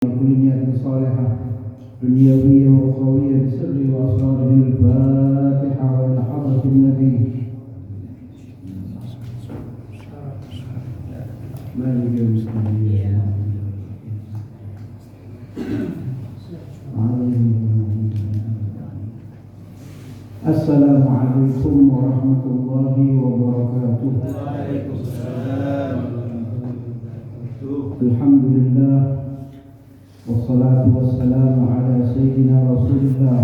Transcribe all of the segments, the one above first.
كل نية صالحة دنيوية وأخروية بسر وأسراره الفاتحة وإلى حضرة النبي مالك يوم الدين. السلام عليكم ورحمة الله وبركاته. الحمد لله والصلاة والسلام على سيدنا رسول الله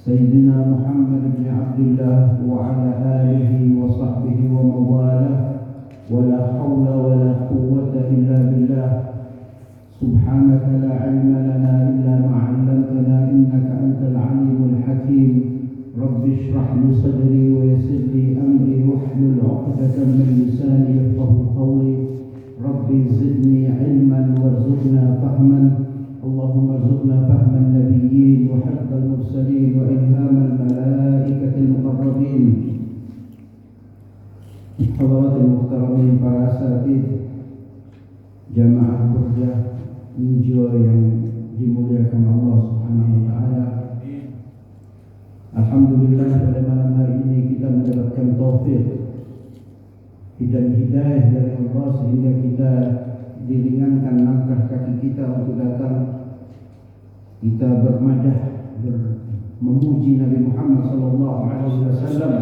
سيدنا محمد بن عبد الله وعلى آله وصحبه ومن والاه ولا حول ولا قوة إلا بالله. سبحانك لا علم لنا إلا ما علمتنا إنك أنت العليم الحكيم. رب اشرح لي صدري ويسر لي أمري واحلل عقدة من لساني يفقهوا قولي. ربي زدني علما وارزقنا فهما. اللهم ارزقنا فهم النبيين وحفظ المرسلين وإلهام الملائكة المقربين. حضرات المحترمين para asatidz jamaah kerja hijau yang dimuliakan Allah Subhanahu wa taala. Alhamdulillah pada malam hari ini kita mendapatkan taufik dan hidayah dari Allah sehingga kita diringankan langkah kaki kita untuk datang kita bermadah memuji Nabi Muhammad sallallahu alaihi wasallam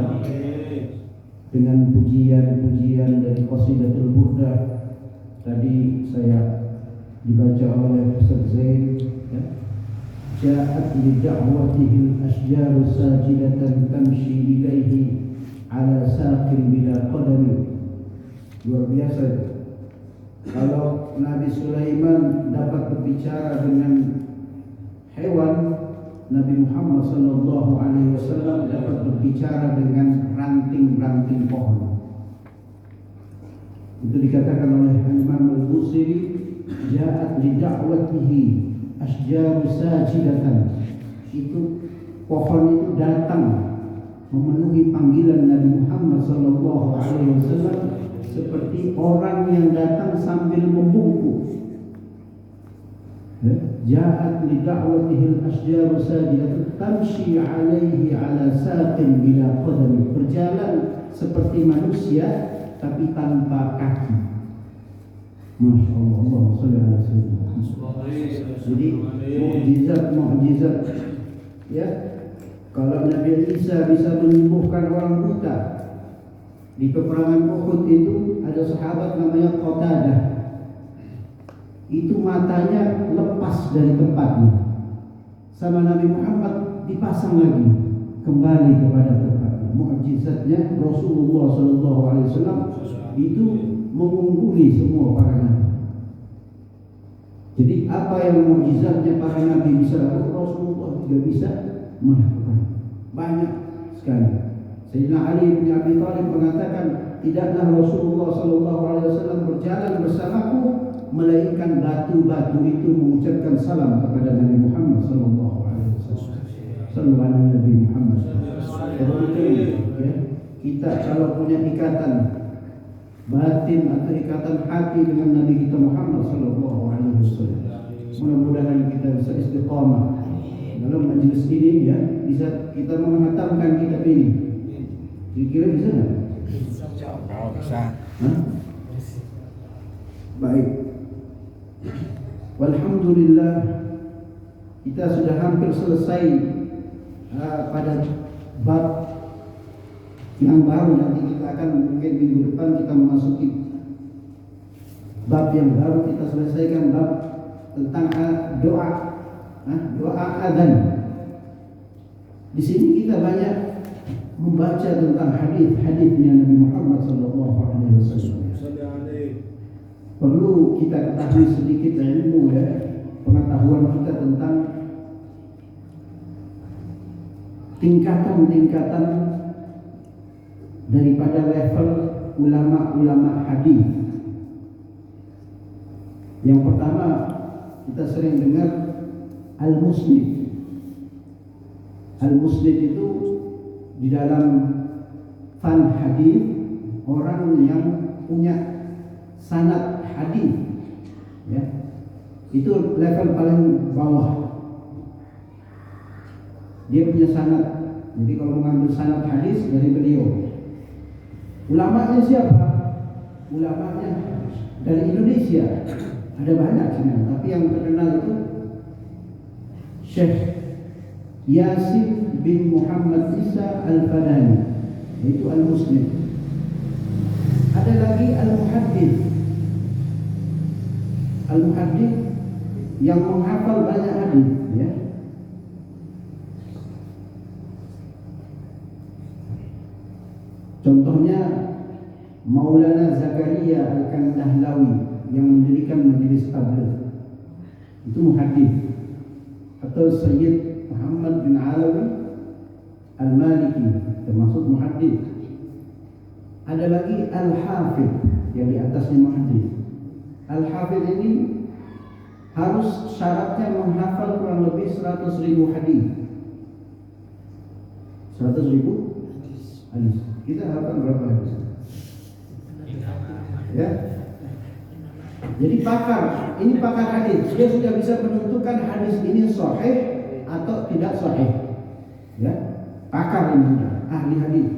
dengan pujian-pujian dari Qasidatul Burdah. Tadi saya dibaca oleh Ustaz Zain, ya. Ja'at li da'watihi al-ashjaru sajidatan tamshi ilaihi ala saqin bila qadami. Luar biasa. Kalau Nabi Sulaiman dapat berbicara dengan hewan, Nabi Muhammad sallallahu alaihi wasallam dapat berbicara dengan ranting-ranting pohon. Itu dikatakan oleh Imam Al-Busiri, ja'at li da'watihi ashjaru sajidatan. Itu pohon itu datang memenuhi panggilan Nabi Muhammad sallallahu alaihi wasallam seperti orang yang datang sambil membungkuk. Ja'at li da'watihi al-ashjaru sajidatan tamshi 'alaihi 'ala saqin bila qadami. Berjalan seperti manusia tapi tanpa kaki. Masya Allah, Allahumma shalli ala sayyidina. Jadi mukjizat, ya. Kalau Nabi Isa bisa menyembuhkan orang buta, di peperangan Uhud itu ada sahabat namanya Qatadah. Itu matanya lepas dari tempatnya. Sama Nabi Muhammad dipasang lagi, kembali kepada tempatnya. Mukjizatnya Rasulullah sallallahu alaihi wasallam itu mengungguli semua para nabi. Jadi apa yang mukjizatnya para nabi bisa lakukan, Rasulullah juga bisa melakukan. Banyak sekali. Sayyidina Ali bin Abi Thalib mengatakan, tidaklah Rasulullah sallallahu alaihi wasallam berjalan bersamaku melainkan batu-batu itu mengucapkan salam kepada Nabi Muhammad sallallahu alaihi wasallam. Sallallahu alaihi Nabi Muhammad. Ya, kita kalau punya ikatan batin atau ikatan hati dengan Nabi kita Muhammad sallallahu alaihi wasallam, mudah-mudahan kita bisa istiqamah dalam majelis ini, ya, bisa kita menghantamkan kitab ini. Kira-kira bisa nggak? Bisa. Baik. Walhamdulillah, kita sudah hampir selesai pada bab yang baru. Nanti kita akan mungkin minggu depan kita memasuki bab yang baru. Kita selesaikan bab tentang doa, doa adzan. Di sini kita banyak membaca tentang hadis-hadisnya Nabi Muhammad sallallahu alaihi wasallam. Perlu kita ketahui sedikit ilmu, ya, pengetahuan kita tentang tingkatan-tingkatan daripada level ulama-ulama hadis. Yang pertama kita sering dengar al-musnid. Al-musnid itu di dalam fan hadis orang yang punya sanad hadis, ya. Itu level paling bawah. Dia punya sanad. Jadi kalau mengambil sanad hadis dari beliau. Ulamanya siapa? Ulamanya dari Indonesia. Ada banyak sebenarnya, tapi yang terkenal itu Syekh Yasin bin Muhammad Isa Al-Fadani, yaitu Al-Muslim. Ada lagi Al-Muhaddits. Al-Muhaddits yang menghafal banyak hadis, ya. Contohnya Maulana Zakaria Al-Kandahlawi yang mendirikan Majelis Tabligh, itu muhaddits. Atau Sayyid Muhammad bin Alawi Al-Maliki, termasuk muhaddits. Ada lagi Al-Hafidh yang di atasnya muhaddits. Al-Hafidh ini harus syaratnya menghafal kurang lebih 100.000 hadis. 100.000 hadis. Kita hafal berapa hadis? Ya. Jadi pakar, ini pakar hadis. Dia sudah bisa menentukan hadis ini sahih atau tidak sahih. Ya. Pakar ini sudah ahli hadis.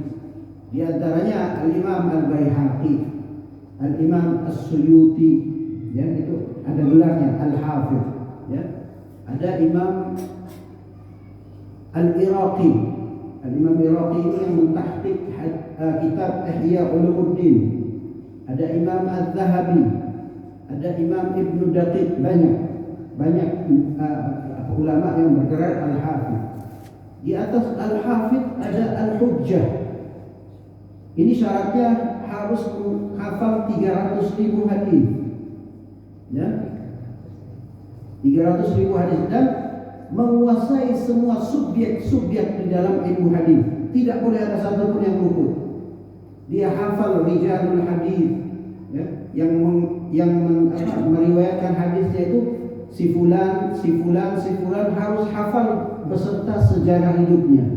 Di antaranya Al-Imam Al-Baihaqi, Al-Imam As-Suyuti, ya, itu ada gelarnya Al-Hafidh, ya. Ada Imam Al-Iraqi. Al-Imam Iraqi ini yang mentahqiq kitab Ihya Ulumuddin. Ada Imam Az-Zahabi, ada Imam Ibnu Daqiq, banyak ulama yang bergerak Al-Hafidh. Di atas Al-Hafidh ada Al-Hujjah. Ini syaratnya harus menghafal 300.000 hadis. Ya. 300.000 hadis dan menguasai semua subjek-subjek di dalam ilmu hadis. Tidak boleh ada satu pun yang luput. Dia hafal rijalul hadis, ya, yang meriwayatkan hadisnya itu si fulan harus hafal beserta sejarah hidupnya.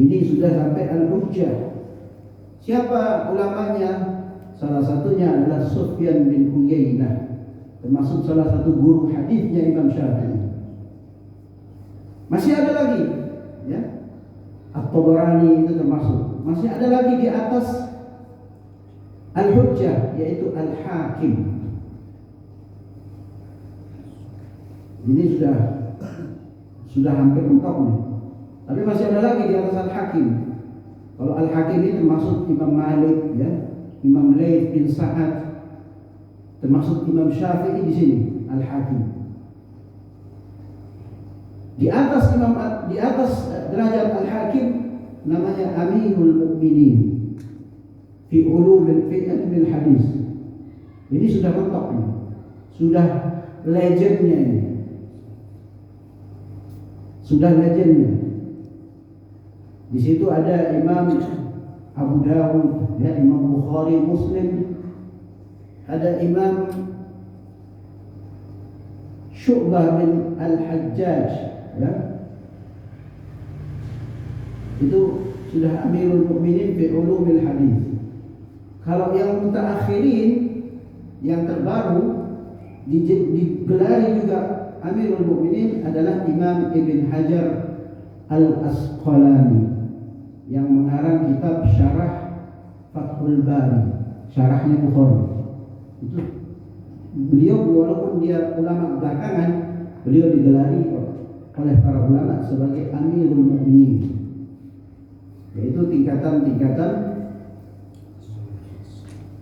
Ini sudah sampai Al-Hujjah. Siapa ulamanya? Salah satunya adalah Sufyan bin Uyainah, termasuk salah satu guru hadisnya Imam Syafi'i. Masih ada lagi, ya. At-Tabarani itu termasuk. Masih ada lagi di atas Al-Hujjah, yaitu Al-Hakim. Ini sudah hampir mentok nih. Tapi masih ada lagi di atas Al-Hakim. Kalau Al-Hakim ini termasuk Imam Malik, ya, Imam Laits bin Sa'ad, termasuk Imam Syafi'i di sini, Al-Hakim. Di atas derajat Al-Hakim namanya Aminul Mu'minin fi ilmil hadis. Ini sudah mentok ini. Sudah legendnya ini. Sudah legendnya. Di situ ada Imam Abu Dawud, ya, Imam Bukhari, Muslim, ada Imam Syu'bah bin Al-Hajjaj, ya. Itu sudah Amirul Mukminin fi ulumil hadis. Kalau yang mutaakhirin, yang terbaru digelari juga Amirul Mukminin adalah Imam Ibn Hajar Al-Asqalani yang mengarang kitab Syarah Fathul Bari, syarahnya Bukhari. Itu beliau walaupun dia ulama belakangan, beliau digelari oleh para ulama sebagai Amirul Mukminin. Yaitu tingkatan-tingkatan.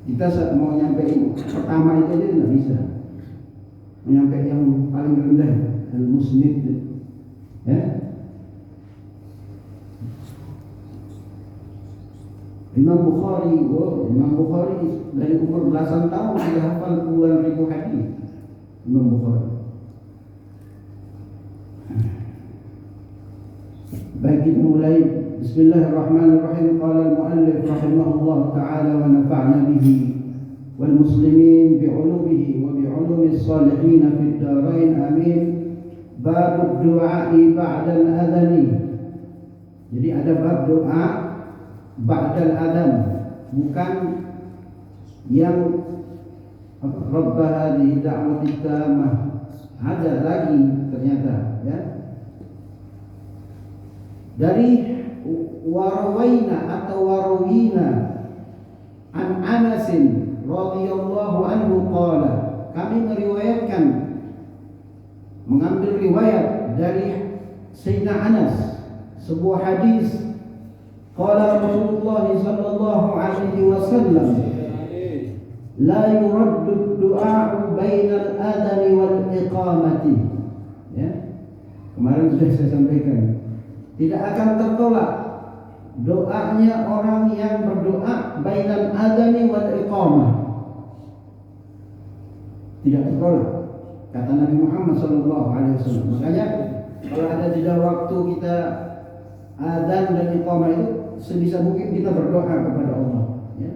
Kita mau nyampein pertama itu aja nggak bisa. Menyampai yang paling rendah, Al-Musnid, ya. Imam Bukhari dari umur belasan tahun sudah hafal puluhan ribu hadis. Imam Bukhari. Baik, kita mulai. Bismillahirrahmanirrahim. Qala al-muallif rahimahullah ta'ala wa nafa'na bihi wal muslimin bi'ulumihi wa bi'ulumi as-salihin fid darain amin. Bab du'a'i ba'da al-adhani. Jadi ada bab doa ba'dal adzan, bukan yang Rabb hadhihi da'wati tammah. Ada lagi ternyata, ya. Dari warawaina atau warawina an Anas radhiyallahu anhu qala, kami meriwayatkan, mengambil riwayat dari Sayyidina Anas, sebuah hadis, qala Rasulullah sallallahu alaihi wasallam, la yuraddu du'a bainal adhan wal iqamati. Ya. Kemarin sudah saya sampaikan, tidak akan tertolak doanya orang yang berdoa bainal adhan wal iqamah. Tidak tertolak, kata Nabi Muhammad sallallahu alaihi wasallam. Makanya kalau ada jeda waktu kita adzan dan iqamah itu, sebisa mungkin kita berdoa kepada Allah, ya.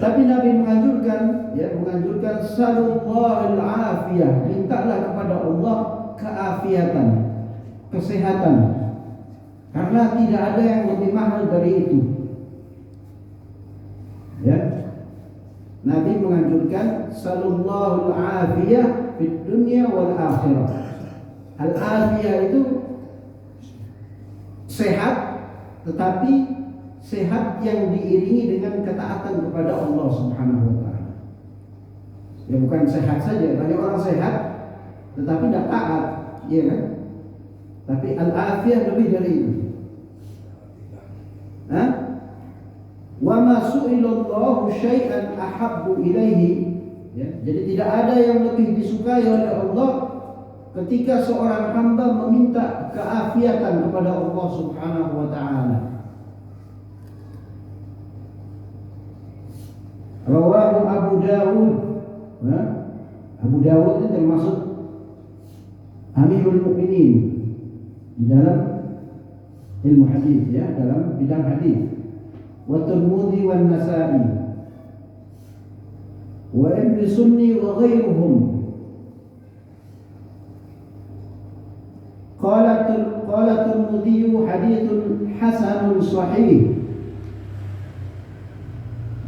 Tapi Nabi menganjurkan, ya, menganjurkan sallallahu afiyah, mintalah kepada Allah keafiatan, kesehatan, karena tidak ada yang lebih mahal dari itu, ya. Nabi menganjurkan sallallahu afiyah fid dunya wal akhirah. Al-afiyah itu sehat, tetapi sehat yang diiringi dengan ketaatan kepada Allah Subhanahu wa taala. Ya, bukan sehat saja, banyak orang sehat tetapi tidak taat, ya kan? Tapi al-afiyah lebih dari itu. Hah? Wa ma su'ilallahu syai'an ahabbu ilaihi. Ya, jadi tidak ada yang lebih disukai oleh Allah ketika seorang hamba meminta keafiatan kepada Allah Subhanahu wa taala. Rawahu Abu Dawud. Abu Dawud itu termasuk Amirul Mukminin di dalam ilmu hadis, ya, dalam bidang hadis. Wa Tirmidzi wa Nasa'i wa Ibn Sunni wa ghairuhum. Qala Tirmidzi haditsun hasanun sahih.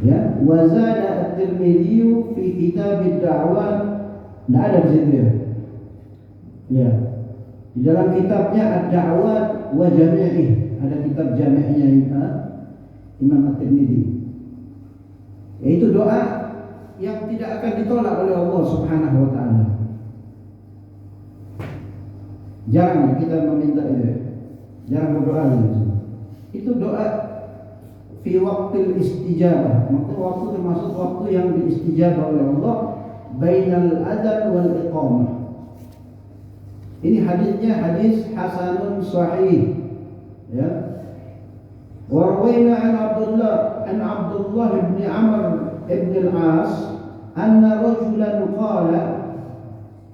Ya, wa zada at-Tirmidzi fi kitab ad-da'wat. Tidak ada di situ, ya. Ya. Di dalam kitabnya ad-da'wat wa jami'ih, ada kitab jami'nya Imam At-Tirmidzi. Yaitu doa yang tidak akan ditolak oleh Allah Subhanahu wa taala. Jarang kita meminta itu, ya. Jarang berdoa gitu. Itu doa fi waqtil istijabah. Maka waktu termasuk waktu yang diistijabah oleh Allah, bainal adzan wal iqamah. Ini hadisnya hadis hasanun sahih, ya. Wa rawaina an Abdullah bin Amr ibn al-As anna rajulan qala,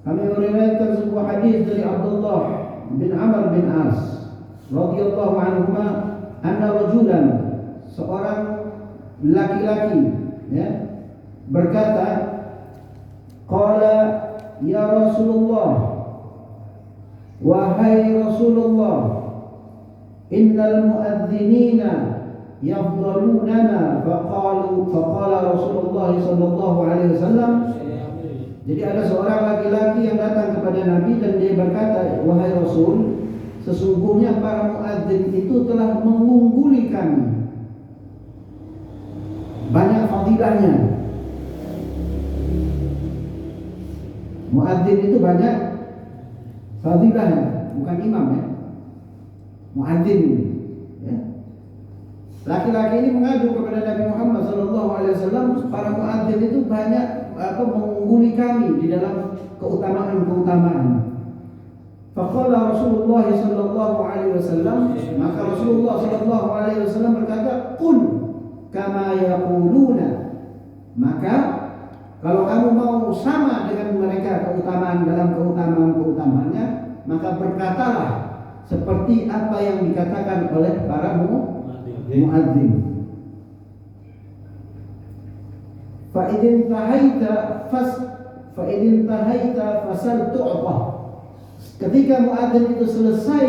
kami meriwayatkan sebuah hadis dari Abdullah bin Amr bin As radhiyallahu anhuma, anna rajulan, seorang laki-laki, ya, berkata, qala ya Rasulullah, wahai Rasulullah, innal muadzinina yafdalunana. Faqala Rasulullah sallallahu alaihi wasallam. Jadi ada seorang laki-laki yang datang kepada Nabi dan dia berkata, wahai Rasul, sesungguhnya para muadzin itu telah mengungguli kami, banyak fadilahnya. Muadzin itu banyak fadilahnya, bukan imam, ya. Muadzin, ya. Laki-laki ini mengadu kepada Nabi Muhammad SAW, para muadzin itu banyak mengungguli kami di dalam keutamaan-keutamaan. Faqala Rasulullah sallallahu alaihi wasallam, maka Rasulullah sallallahu alaihi wasallam berkata, qul kama yaquluna, maka kalau kamu mau sama dengan mereka keutamaan dalam keutamaan-keutamaannya, maka berkatalah seperti apa yang dikatakan oleh para muadzin. Fa idin tahaita fasal tu'ta. Ketika muadzin itu selesai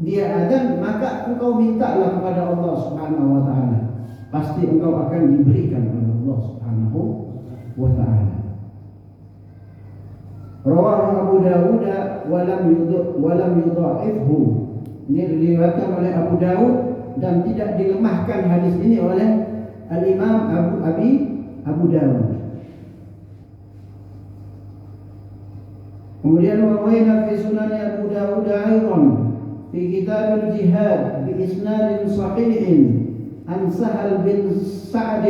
dia adzan, maka engkau mintalah kepada Allah Subhanahu wa taala. Pasti engkau akan diberikan oleh Allah Subhanahu wa ta'ala. Rawahu Abu Dawud wa lam yudha'ifhu. Ini diriwayatkan oleh Abu Dawud dan tidak dilemahkan hadis ini oleh Al-Imam Abu Dawud. Kemudian wawaina fi sunan Abu Dawud aidan fi kitab al-jihad bi isnadin sahihin an Sahal bin Sa'd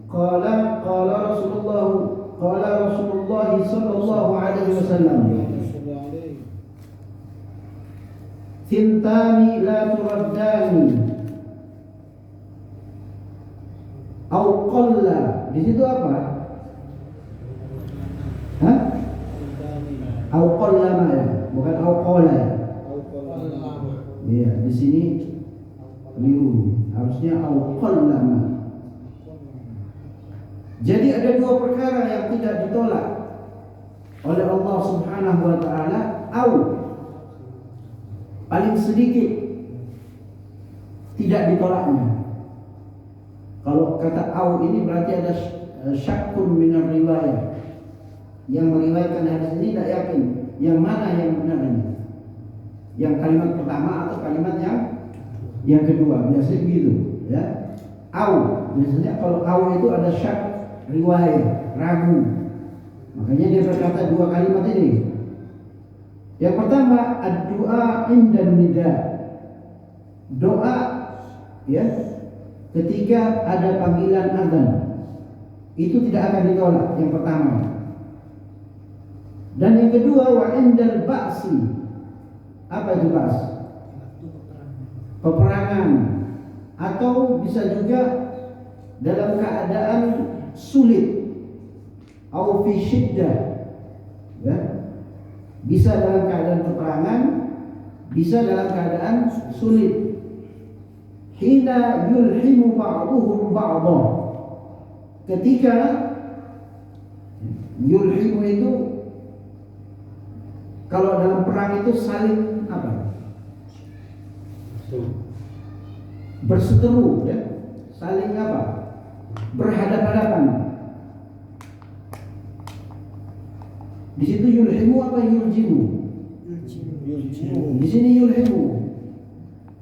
qala Rasulullah sallallahu alaihi wasallam Sintani la turaddani au qalla. Di situ apa? Hah? Au qallama ya, bukan au qala ya. Iya, di sini keliru. Harusnya au qallama. Jadi ada dua perkara yang tidak ditolak oleh Allah Subhanahu wa taala, au paling sedikit tidak ditolaknya. Kalau kata au ini berarti ada syakkun minar riwayah. Yang meriwayatkan hadis ini tidak yakin yang mana yang benar ini. Yang kalimat pertama atau kalimat yang kedua. Biasanya begitu, ya. Au, biasanya kalau au itu ada syak riwayat, ragu. Makanya dia berkata dua kalimat ini. Yang pertama, ad-du'a indan nida. Doa ya ketika ada panggilan azan. Itu tidak akan ditolak, yang pertama. Dan yang kedua, wa indal ba'si. Apa itu ba's? Peperangan. Atau bisa juga dalam keadaan sulit. Au fi syiddah. Ya. Bisa dalam keadaan peperangan, bisa dalam keadaan sulit. Hina yulhimu ba'duhum ba'dha. Ketika yulhimu itu kalau dalam perang itu saling apa? Berseteru, ya. Saling apa? Berhadapan-hadapan. Di situ yulhimu apa yuljimu? Di sini yulhimu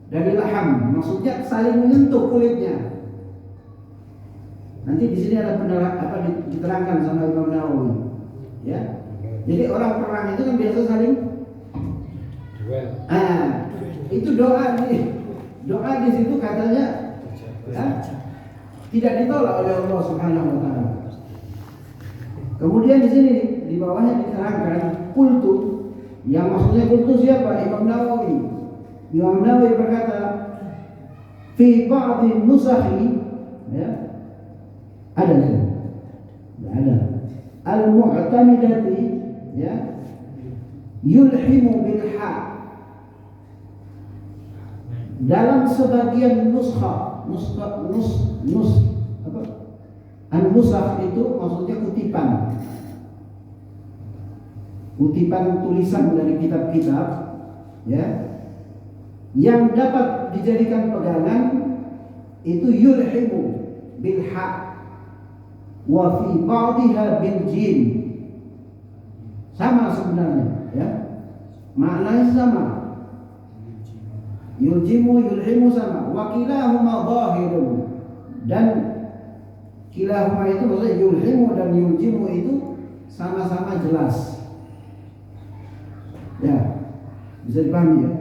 dari laham, maksudnya saling menyentuh kulitnya. Nanti di sini ada diterangkan sama Imam Nawawi, ya. Jadi orang perang itu kan biasa saling duel. Itu doa di situ katanya tidak ditolak oleh Allah Subhanahu wa taala. Kemudian di sini di bawahnya diterangkan qultu, yang maksudnya qultu siapa? Imam Nawawi. Imam Nawawi berkata fi ba'dhi nusakhi, ya. Ada sih. Ada. Al-mu'tamidati, ya. Yulhimu bil ha. Dalam sebagian nuskha apa? An-nusakh itu maksudnya kutipan tulisan dari kitab-kitab, ya, yang dapat dijadikan pegangan itu yulhimu bil ha wa fi ba'dihha bil jim. Sama sebenarnya, ya, maknanya sama. Yuljimu yulhimu sama, wa kilahuma zahirun, dan kilahuma itu maksudnya yulhimu dan yuljimu itu sama-sama jelas. Ya, bisa dipahami, ya.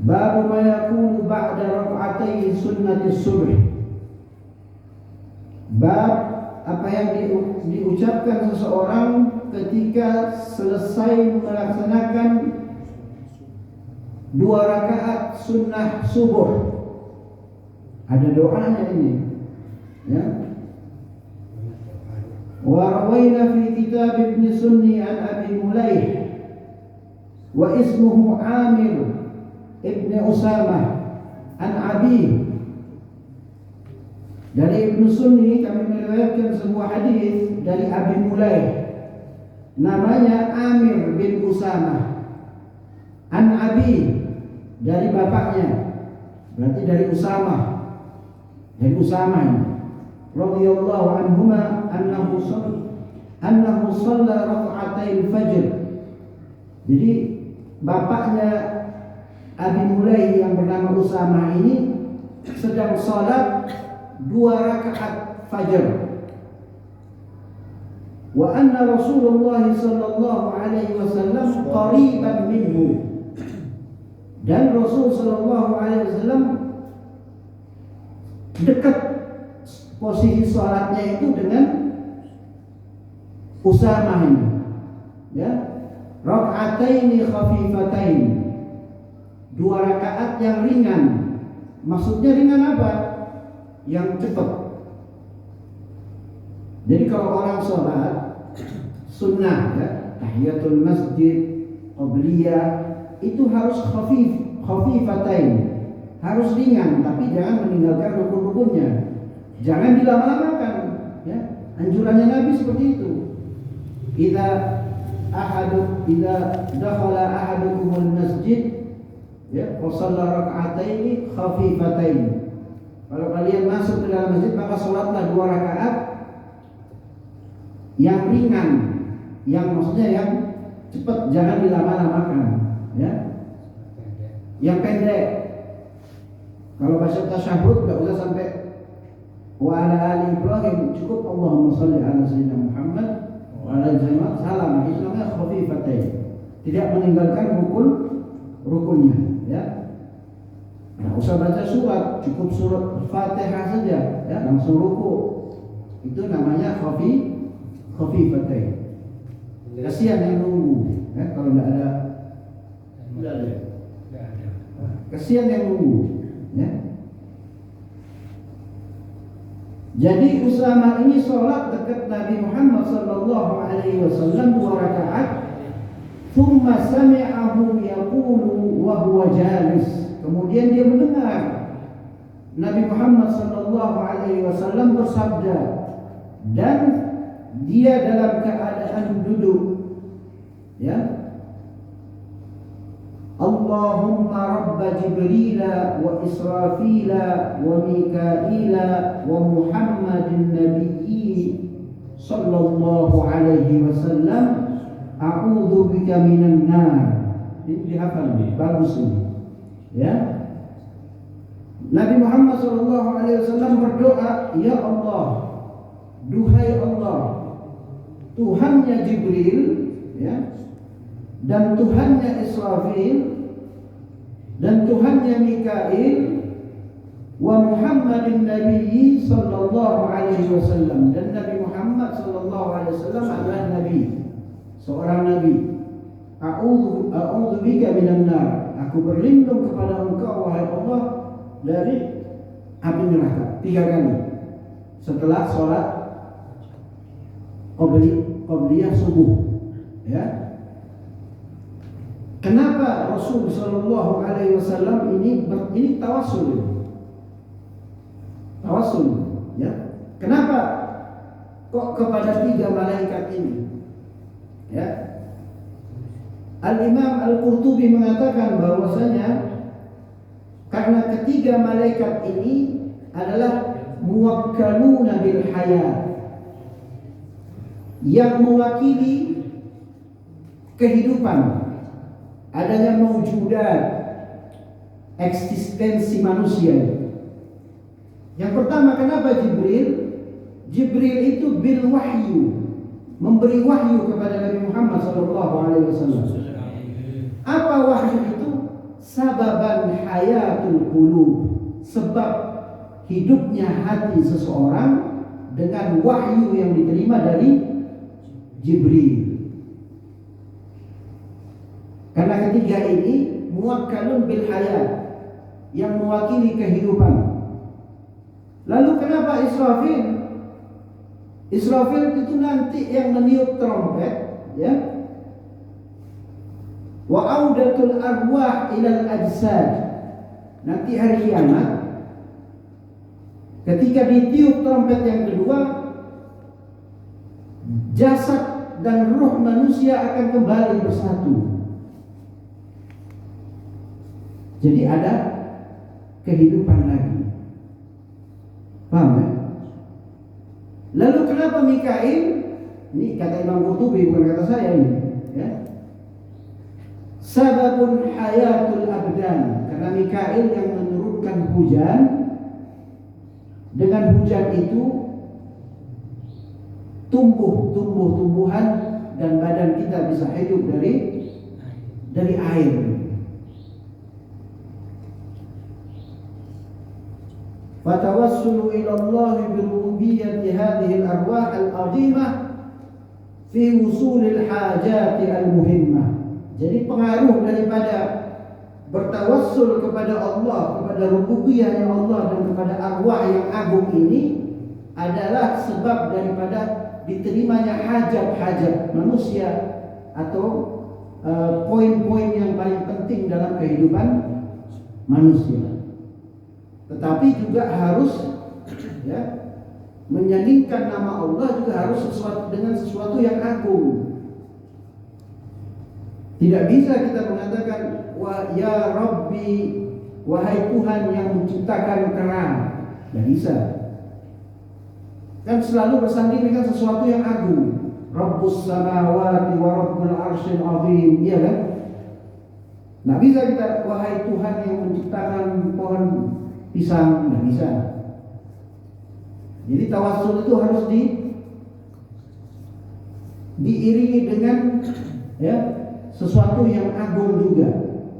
Babu ma yakunu ba'da rakaatay sunnati subh. Bab apa yang diucapkan seseorang ketika selesai melaksanakan 2 rakaat sunnah subuh. Ada doanya ini, ya. Wa rawaina fi kitab Ibn Sunni an Abi Mulaih wa ismuhu Amir Ibn Usamah an Abi. Dari Ibn Sunni kami meriwayatkan sebuah hadis dari Abi Mulaih, namanya Amir bin Usamah, an Abi, dari bapaknya, berarti dari Usamah. Dan Usama radhiyallahu anhuma annahu shalla rak'atai fajr. Jadi bapaknya Abi Mulai yang bernama Usama ini sedang sholat 2 rakaat fajar. Wa anna Rasulullah sallallahu alaihi wasallam qariban minhu. Dan Rasul sallallahu alaihi wasallam dekat posisi sholatnya itu dengan Usama ini. Ya. Rak'ataini khafifatain. 2 rakaat yang ringan. Maksudnya ringan apa? Yang cepat. Jadi kalau orang sholat sunnah ya, tahiyatul masjid, qabliyah, itu harus khafifatain. Harus ringan, tapi jangan meninggalkan rukun-rukunnya. Jangan dilama-lamakan ya. Anjurannya Nabi seperti itu. Idza dakhala ahadukumul masjid ya, wa shalla rak'ataini khafifatain. Kalau kalian masuk ke dalam masjid maka sholatlah 2 rakaat yang ringan, yang maksudnya yang cepat, jangan dilama-lamakan ya. Yang pendek. Kalau baca tasyahud enggak usah sampai wa ala ali Ibrahim, cukup Allahumma shalli ala sayyidina Muhammad wa ala jamaah salam. Itu namanya khafifatain. Tidak meninggalkan rukunnya ya. Nah, usah baca surat, cukup surat Fatihah saja ya, langsung ruku. Itu namanya khafifatain. Kasihan yang nunggu ya, kalau enggak ada. Kasihan yang nunggu ya. Jadi Usama ini sholat dekat Nabi Muhammad sallallahu alaihi wasallam 2 rakaat. Thumma sami'ahu yaqulu wa huwa jalis. Kemudian dia mendengar Nabi Muhammad sallallahu alaihi wasallam bersabda dan dia dalam keadaan duduk ya. Allahumma rabba Jibril wa Israfil wa Mikail wa Muhammadin nabiyyi sallallahu alaihi wasallam, a'udzu bika minan nar. Ini dihafal, bagus ini ya. Nabi Muhammad sallallahu alaihi wasallam berdoa, ya Allah, duhai Allah, Tuhannya Jibril ya, dan Tuhannya Israfil, dan Tuhannya Mikail, wa Muhammadin nabiyyi sallallahu alaihi wasallam, dan Nabi Muhammad sallallahu alaihi wasallam adalah nabi, seorang nabi. A'udzu bika minan nar. Aku berlindung kepada Engkau wahai Allah dari api neraka. 3 kali setelah sholat qabliyah subuh ya. Kenapa Rasul sallallahu alaihi wasallam ini tawassul ya? Kenapa kok kepada 3 malaikat ini ya? Al-Imam Al-Qurtubi mengatakan bahwasanya karena ketiga malaikat ini adalah muwakkaluna bil hayat, yang mewakili kehidupan, adanya maujudat, eksistensi manusia. Yang pertama, kenapa Jibril? Jibril itu bil wahyu, memberi wahyu kepada Nabi Muhammad SAW. Apa wahyu itu? Sababan hayatul qulub, sebab hidupnya hati seseorang dengan wahyu yang diterima dari Jibril. Karena ketiga ini muwakkalun bil hayat, yang mewakili kehidupan. Lalu kenapa Israfil? Israfil itu nanti yang meniup trompet ya. Wa audatul arwah ilal ajsad. Nanti hari kiamat ketika ditiup trompet yang kedua, jasad dan ruh manusia akan kembali bersatu. Jadi ada kehidupan lagi. Paham ya? Lalu kenapa Mikail? Ini kata Imam Qurtubi, bukan kata saya ini, ya. Sababun hayatul abdan, karena Mikail yang menurunkan hujan. Dengan hujan itu tumbuhan dan badan kita bisa hidup dari air. Fatawassulu ila Allah bi rububiyyati hadhihi al-arwah al-'azimah fi wusulil hajati al-muhimmah. Jadi pengaruh daripada bertawassul kepada Allah, kepada rububiyahnya Allah dan kepada arwah yang agung ini adalah sebab daripada diterimanya hajat-hajat manusia atau poin-poin yang paling penting dalam kehidupan manusia. Tetapi juga harus ya, menyandingkan nama Allah juga harus dengan sesuatu yang agung. Tidak bisa kita mengatakan wah ya Rabbi, wahai Tuhan yang menciptakan kerang. Tidak bisa. Kan selalu bersanding dengan sesuatu yang agung. Rabbus samawati wa rabbul arsyil azim, iya kan? Tidak bisa kita wahai Tuhan yang menciptakan pohon pisang, tidak bisa. Jadi tawassul itu harus diiringi dengan ya sesuatu yang agung juga,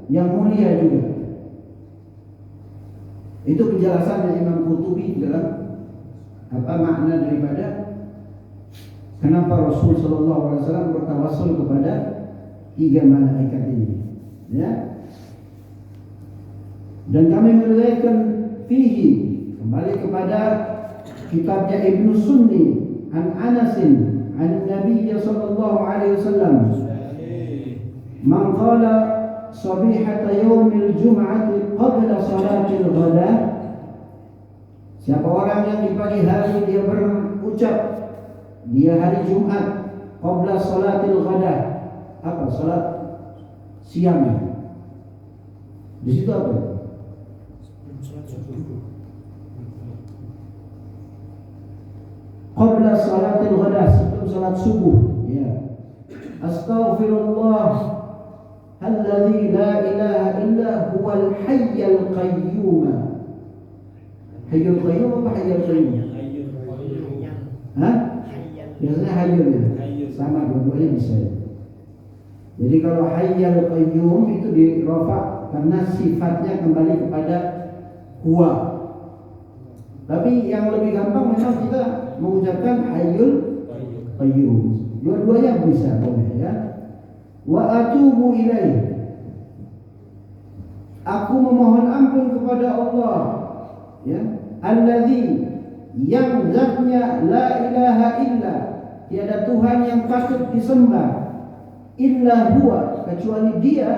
yang mulia juga. Itu penjelasan dari Imam Qurtubi dalam makna daripada kenapa Rasul Shallallahu Alaihi Wasallam bertawassul kepada 3 malaikat ini. Ya. Dan kami meriwayatkan fihi, kembali kepada kitabnya Ibnu Sunni an Anasin an Nabi Sallallahu Alaihi Wasallam, man qala sabihata yaumil jum'ati qabla salatil ghada, siapa orang yang di pagi hari dia berucap dia hari Jumat qabla salatil ghada, apa salat siang. Di situ apa? Qabla salatil ghada, sebelum salat subuh, ya. Astaghfirullah alladzi la ilaha illa huwal hayyul qayyum. Hayyul qayyum apa hayyul qayyum? Hah? Biasanya hayyul ya. Sama dua-duanya bisa. Jadi kalau hayyul qayyum itu dirafa karena sifatnya kembali kepada huwa. Tapi yang lebih gampang memang kita mengucapkan hayyul qayyum. Dua-duanya bisa, boleh ya. Wa atubu ilaih, aku memohon ampun kepada Allah, ya. Allazi, yang zatnya la ilaha illa, tiada Tuhan yang patut disembah illa huwa, kecuali Dia,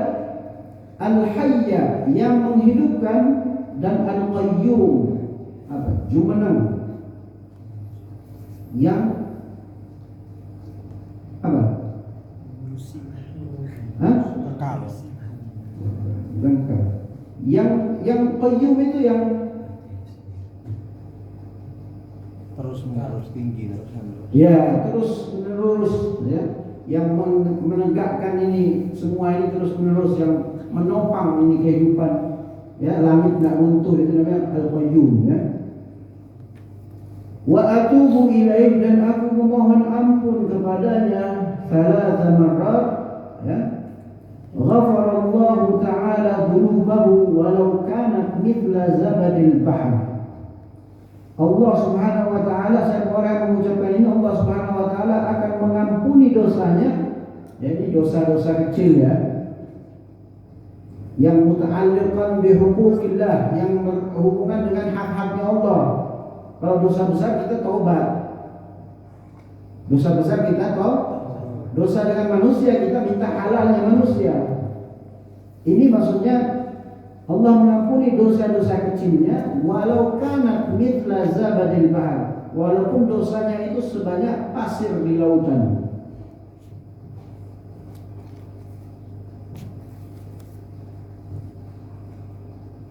al-hayya, yang menghidupkan, dan al-qayyum, apa? Jumeneng, yang apa? Hah? Bengkal. Yang qayyum itu yang terus menerus tinggi terus. Ya, terus menerus ya, yang menegakkan ini semua ini terus menerus, yang menopang ini kehidupan ya, langit tidak runtuh, itu namanya al-qayyum ya. Wa atubu ilaih, dan aku memohon ampun kepadanya thalatha marrat ya. Ghafarallahu ta'ala dhunubahu walau kanat mithla zabadil bahr. Allah Subhanahu wa ta'ala, siapa orang yang mengucapkan ini, Allah Subhanahu wa ta'ala akan mengampuni dosanya. Jadi dosa-dosa kecil ya, yang muta'alliqan bihuquqillah, yang berhubungan dengan hak-haknya Allah. Kalau dosa besar kita taubat. Dosa besar kita dosa dengan manusia kita minta halalnya manusia. Ini maksudnya Allah mengampuni dosa-dosa kecilnya walau kanat mithla zabadil bahr, walaupun dosanya itu sebanyak pasir di lautan.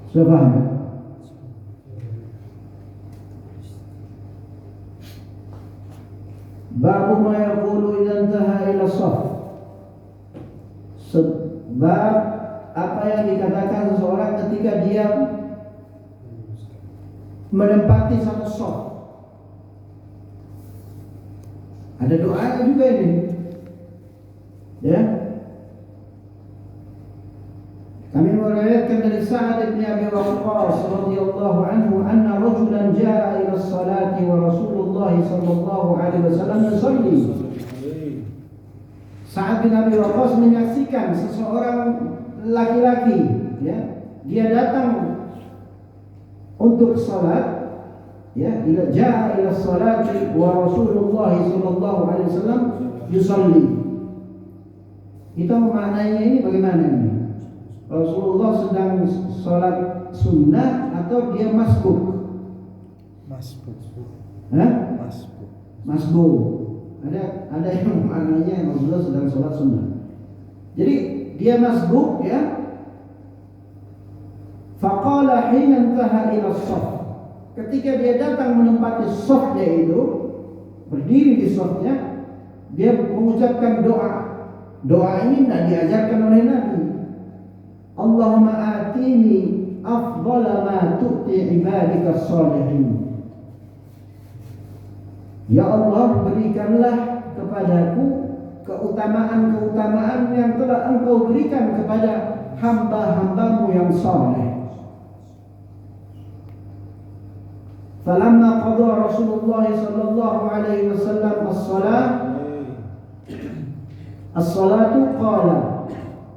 Sudah paham ya? Babu ma yaqulu idza intaha ila shaf. Sebab apa yang dikatakan seseorang ketika dia menempati satu shaf. Ada doa juga ini. Ya. Kami meriwayatkan dari Sa'ad bin Abi Waqqas radhiyallahu anhu anna rajulan jaa ila as-salati wa Rasulullah sallallahu alaihi wasallam yusalli. Sa'ad bin Abi Waqqas menyaksikan seseorang laki-laki, ya, dia datang untuk salat, ya, jaa ila as-salati wa Rasulullah sallallahu alaihi wasallam yusalli. Kita memaknainya ini bagaimana ini? Rasulullah sedang sholat sunnah atau dia masbuk? Masbuk. Hah? Masbuk. Masbuk. Ada yang maknanya Rasulullah sedang sholat sunnah. Jadi dia masbuk, ya. Faqala hina intaha ila shaf. Ketika dia datang menempati shafnya itu, berdiri di shafnya, dia mengucapkan doa. Doa ini tidak diajarkan oleh Nabi. Allahumma atini afdhala ma tu'ti ibadika shalihin. Ya Allah, berikanlah kepadaku keutamaan-keutamaan yang telah Engkau berikan kepada hamba-hambamu yang saleh. Falamma qada Rasulullah sallallahu alaihi wasallam as-salatu qala.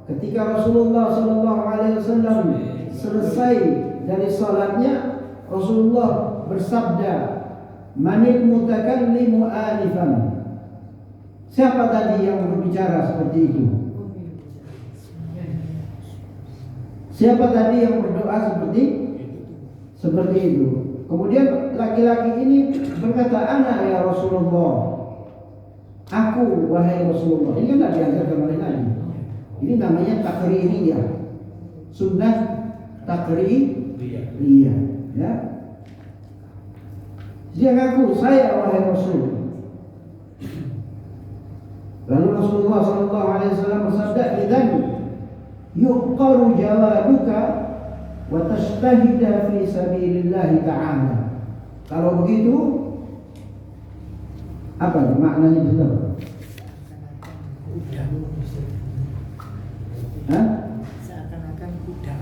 Ketika Rasulullah sallallahu alaihi wasallam selesai dari salatnya, Rasulullah bersabda, "Manil mutakallimu alifan." Siapa tadi yang berbicara seperti itu? Siapa tadi yang berdoa seperti itu? Kemudian laki-laki ini berkata, "Ana ya Rasulullah." Aku, wahai Rasulullah. Ini kan tidak diajarkan oleh Nabi. Ini namanya takririyah. Sunnah takririyah, ya. Dia ngaku, saya wahai Rasul. Lalu Rasulullah sallallahu alaihi wasallam bersabda, "Idzan yuqaru jawabuka wa tashtahida fi sabilillah ta'ala." Kalau begitu, apa maknanya itu? Hah? Seakan-akan kuda.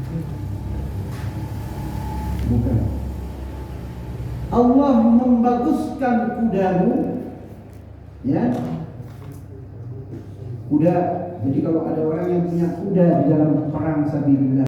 Bukan. Allah membaguskan kudamu, ya. Kuda. Jadi kalau ada orang yang punya kuda di dalam perang sabilillah,